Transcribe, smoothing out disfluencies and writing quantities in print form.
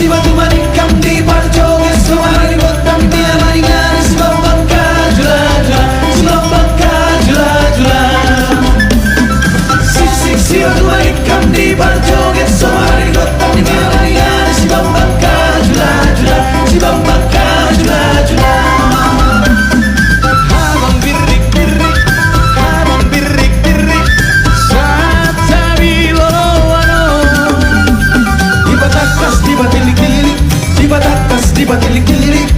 si batu manikam di parjoget sumari botam dia maringan si bambang kajula jula si bambang kajula jula si batu manikam di parjoget sumari botam dia maringan si bambang kajula jula si bambang kajula jula. Habang birik birik habang birik birik saat sabi loloano di batakas di batilik tilik di batakas di batilik tilik